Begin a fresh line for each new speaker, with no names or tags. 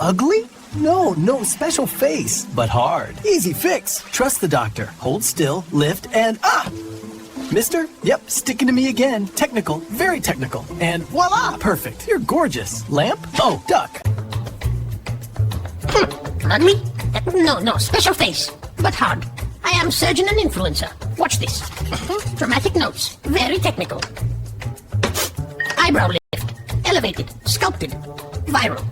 Ugly? No, special face, but hard. Easy fix. Trust the doctor. Hold still, lift, and Mister? Yep, sticking to me again. Technical, very technical. And voila, perfect. You're gorgeous. Lamp? Oh, duck.
Ugly? No, special face, but hard. I am surgeon and influencer. Watch this. Dramatic notes, very technical. Eyebrow lift, elevated, sculpted, viral.